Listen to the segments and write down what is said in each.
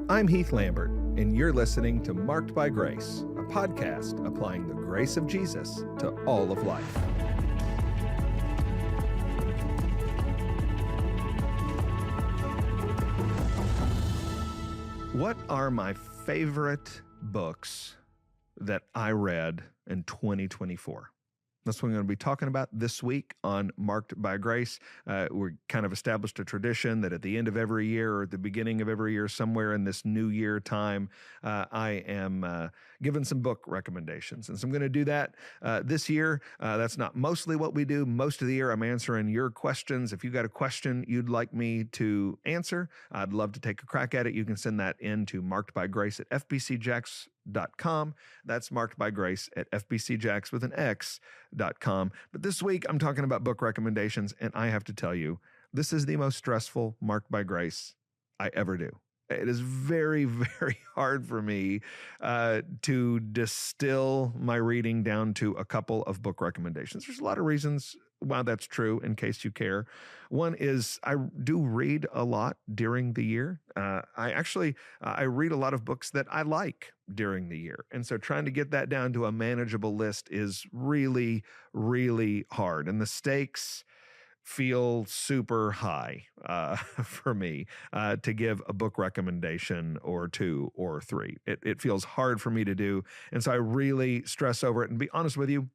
I'm Heath Lambert, and you're listening to Marked by Grace, a podcast applying the grace of Jesus to all of life. What are my favorite books that I read in 2024? That's what we're going to be talking about this week on Marked by Grace. We kind of established a tradition that at the end of every year or at the beginning of every year, somewhere in this new year time, I am giving some book recommendations. And so I'm going to do that this year. That's not mostly what we do. Most of the year, I'm answering your questions. If you got a question you'd like me to answer, I'd love to take a crack at it. You can send that in to markedbygrace@fbcjacks.com. That's marked by grace at fbcjacks with an X.com. But this week I'm talking about book recommendations, and I have to tell you, this is the most stressful Marked by Grace I ever do. It is very, very hard for me to distill my reading down to a couple of book recommendations. There's a lot of reasons why that's true, in case you care. One is I do read a lot during the year. I read a lot of books that I like during the year. And so trying to get that down to a manageable list is really, really hard. And the stakes feel super high for me to give a book recommendation or two or three. It feels hard for me to do. And so I really stress over it. And be honest with you,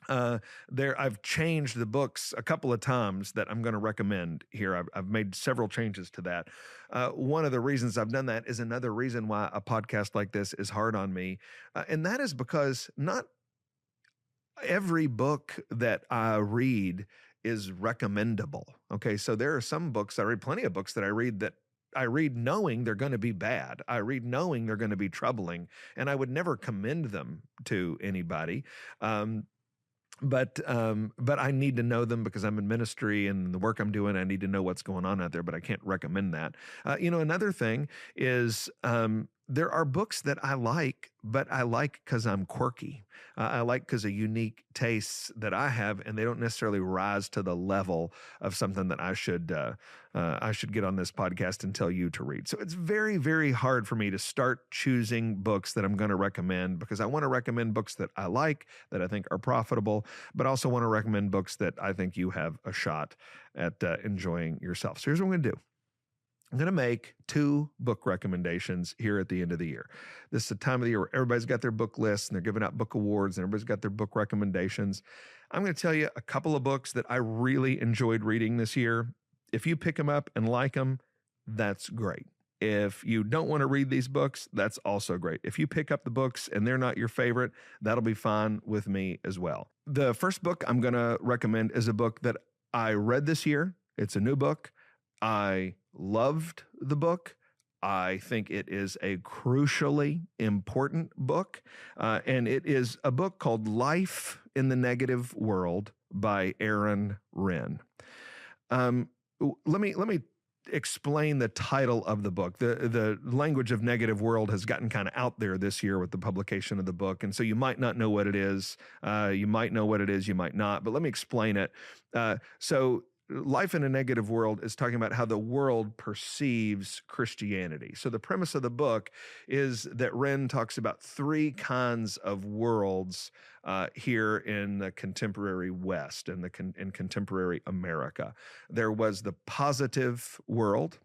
I've changed the books a couple of times that I'm going to recommend here. I've made several changes to that. One of the reasons I've done that is another reason why a podcast like this is hard on me. And that is because not every book that I read is recommendable. Okay. So there are some books, I read plenty of books that I read knowing they're going to be bad. I read knowing they're going to be troubling, and I would never commend them to anybody. But I need to know them because I'm in ministry and the work I'm doing, I need to know what's going on out there, but I can't recommend that. Another thing is there are books that I like, but I like because I'm quirky. I like because of unique tastes that I have, and they don't necessarily rise to the level of something that I should get on this podcast and tell you to read. So it's very, very hard for me to start choosing books that I'm going to recommend, because I want to recommend books that I like, that I think are profitable, but also want to recommend books that I think you have a shot at enjoying yourself. So here's what I'm going to do. I'm going to make two book recommendations here at the end of the year. This is a time of the year where everybody's got their book lists and they're giving out book awards and everybody's got their book recommendations. I'm going to tell you a couple of books that I really enjoyed reading this year. If you pick them up and like them, that's great. If you don't want to read these books, that's also great. If you pick up the books and they're not your favorite, that'll be fine with me as well. The first book I'm going to recommend is a book that I read this year. It's a new book. I loved the book. I think it is a crucially important book, and it is a book called Life in the Negative World by Aaron Renn. Let me explain the title of the book. The language of negative world has gotten kind of out there this year with the publication of the book, and so you might not know what it is. You might know what it is, you might not, but let me explain it. So Life in a Negative World is talking about how the world perceives Christianity. So the premise of the book is that Renn talks about three kinds of worlds here in the contemporary West and in contemporary America. There was the positive world,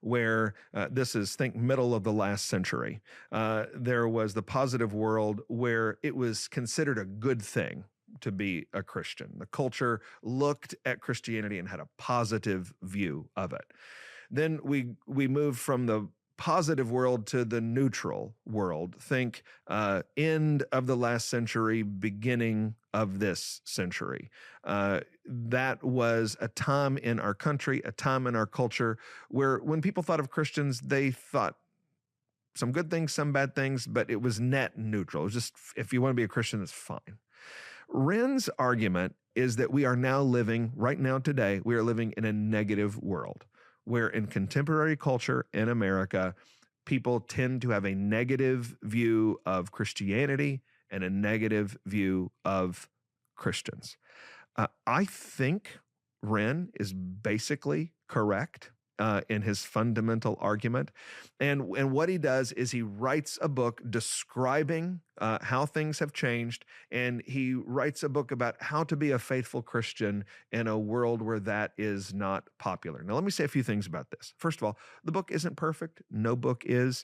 where this is, think middle of the last century. There was the positive world where it was considered a good thing to be a Christian. The culture looked at Christianity and had a positive view of it. Then we moved from the positive world to the neutral world. Think end of the last century, beginning of this century. That was a time in our country, a time in our culture where when people thought of Christians, they thought some good things, some bad things, but it was net neutral. It was just, if you want to be a Christian, it's fine. Renn's argument is that we are now living, right now today, we are living in a negative world, where in contemporary culture in America, people tend to have a negative view of Christianity and a negative view of Christians. I think Renn is basically correct. in his fundamental argument. And what he does is he writes a book describing how things have changed, and he writes a book about how to be a faithful Christian in a world where that is not popular. Now, let me say a few things about this. First of all, the book isn't perfect. No book is.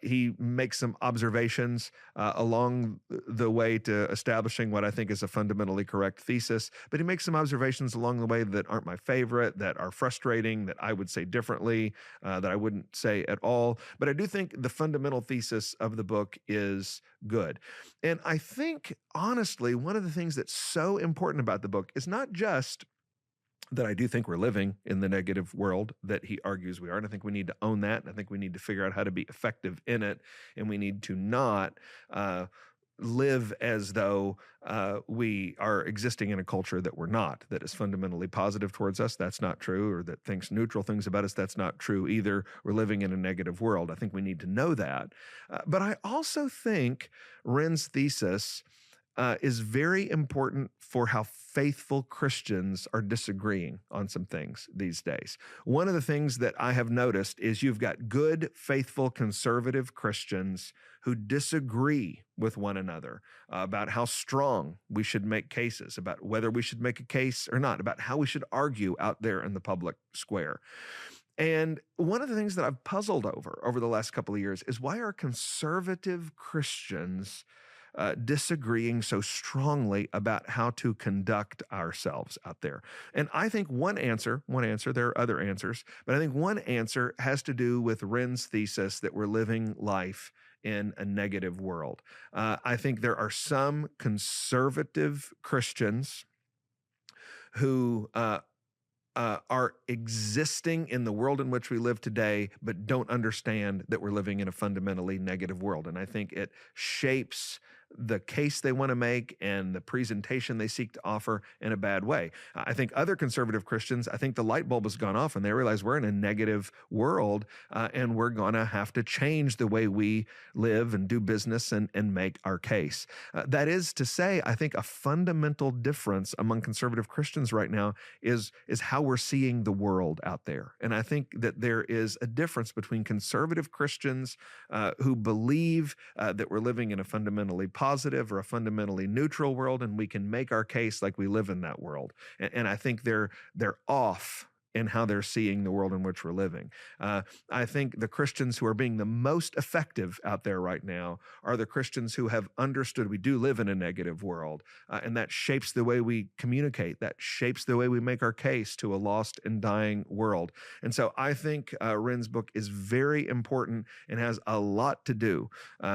He makes some observations along the way to establishing what I think is a fundamentally correct thesis, but he makes some observations along the way that aren't my favorite, that are frustrating, that I would say differently, that I wouldn't say at all. But I do think the fundamental thesis of the book is good. And I think, honestly, one of the things that's so important about the book is not just that I do think we're living in the negative world that he argues we are. And I think we need to own that. And I think we need to figure out how to be effective in it. And we need to not live as though we are existing in a culture that we're not, that is fundamentally positive towards us. That's not true. Or that thinks neutral things about us. That's not true either. We're living in a negative world. I think we need to know that. But I also think Wren's thesis is very important for how faithful Christians are disagreeing on some things these days. One of the things that I have noticed is you've got good, faithful, conservative Christians who disagree with one another about how strong we should make cases, about whether we should make a case or not, about how we should argue out there in the public square. And one of the things that I've puzzled over the last couple of years is why are conservative Christians disagreeing so strongly about how to conduct ourselves out there. And I think one answer, there are other answers, but I think one answer has to do with Wren's thesis that we're living life in a negative world. I think there are some conservative Christians who are existing in the world in which we live today, but don't understand that we're living in a fundamentally negative world. And I think it shapes the case they want to make and the presentation they seek to offer in a bad way. I think other conservative Christians, I think the light bulb has gone off and they realize we're in a negative world and we're going to have to change the way we live and do business and make our case. That is to say, I think a fundamental difference among conservative Christians right now is how we're seeing the world out there. And I think that there is a difference between conservative Christians who believe that we're living in a fundamentally positive or a fundamentally neutral world, and we can make our case like we live in that world. And I think they're off in how they're seeing the world in which we're living. I think the Christians who are being the most effective out there right now are the Christians who have understood we do live in a negative world, and that shapes the way we communicate. That shapes the way we make our case to a lost and dying world. And so I think Wren's book is very important and has a lot to do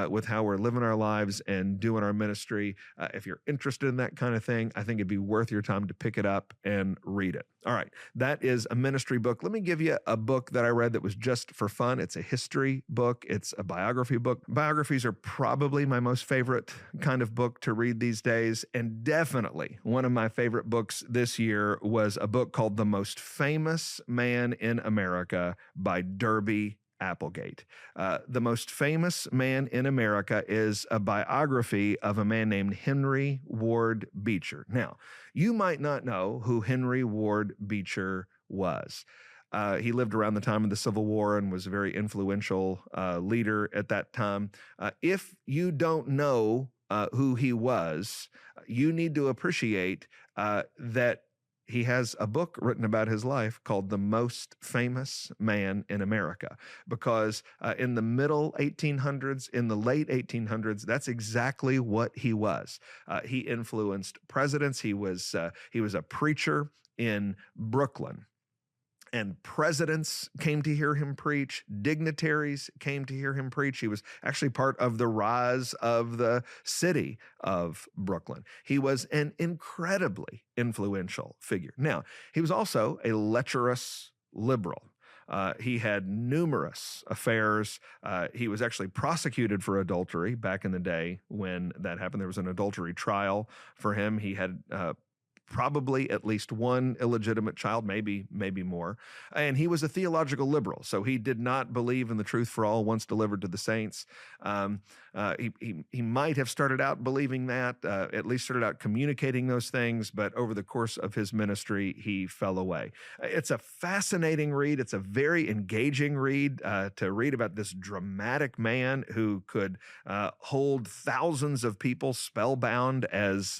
with how we're living our lives and doing our ministry. If you're interested in that kind of thing, I think it'd be worth your time to pick it up and read it. All right, that is a ministry book. Let me give you a book that I read that was just for fun. It's a history book. It's a biography book. Biographies are probably my most favorite kind of book to read these days. And definitely one of my favorite books this year was a book called The Most Famous Man in America by Derby Applegate. The Most Famous Man in America is a biography of a man named Henry Ward Beecher. Now, you might not know who Henry Ward Beecher was. He lived around the time of the Civil War and was a very influential leader at that time. If you don't know who he was, you need to appreciate that he has a book written about his life called The Most Famous Man in America, because in the middle 1800s, in the late 1800s, that's exactly what he was. He influenced presidents. He was a preacher in Brooklyn. And presidents came to hear him preach. Dignitaries came to hear him preach. He was actually part of the rise of the city of Brooklyn. He was an incredibly influential figure. Now, he was also a lecherous liberal. He had numerous affairs. He was actually prosecuted for adultery back in the day when that happened. There was an adultery trial for him. He had probably at least one illegitimate child, maybe more. And he was a theological liberal, so he did not believe in the truth for all once delivered to the saints. He might have started out believing that, at least started out communicating those things, but over the course of his ministry, he fell away. It's a fascinating read. It's a very engaging read to read about this dramatic man who could hold thousands of people spellbound as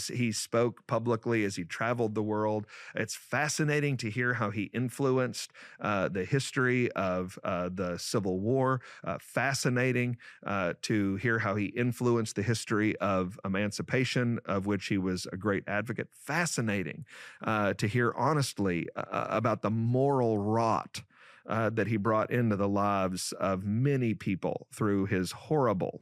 he spoke publicly, as he traveled the world. It's fascinating to hear how he influenced the history of the Civil War. Fascinating to hear how he influenced the history of emancipation, of which he was a great advocate. Fascinating to hear honestly about the moral rot that he brought into the lives of many people through his horrible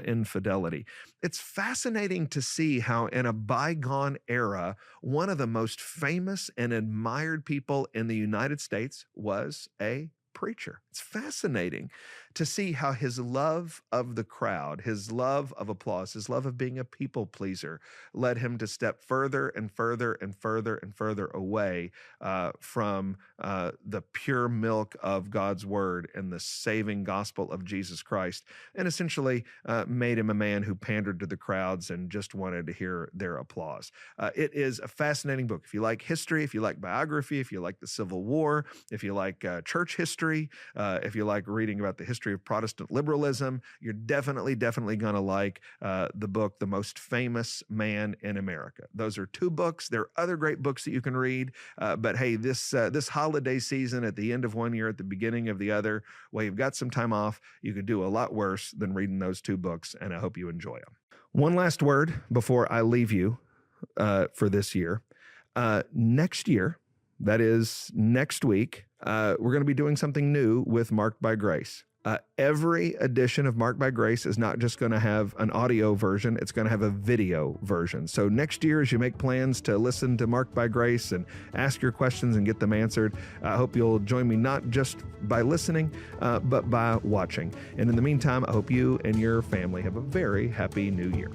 infidelity. It's fascinating to see how in a bygone era, one of the most famous and admired people in the United States was a preacher. It's fascinating to see how his love of the crowd, his love of applause, his love of being a people pleaser led him to step further and further and further and further away from the pure milk of God's word and the saving gospel of Jesus Christ, and essentially made him a man who pandered to the crowds and just wanted to hear their applause. It is a fascinating book. If you like history, if you like biography, if you like the Civil War, if you like church history, if you like reading about the history of Protestant liberalism, you're definitely going to like the book, The Most Famous Man in America. Those are two books. There are other great books that you can read, but hey, this holiday season, at the end of one year, at the beginning of the other, well, you've got some time off. You could do a lot worse than reading those two books, and I hope you enjoy them. One last word before I leave you for this year. Next year, that is next week, we're going to be doing something new with Marked by Grace. Every edition of Marked by Grace is not just going to have an audio version, it's going to have a video version. So next year, as you make plans to listen to Marked by Grace and ask your questions and get them answered, I hope you'll join me not just by listening, but by watching. And in the meantime, I hope you and your family have a very happy new year.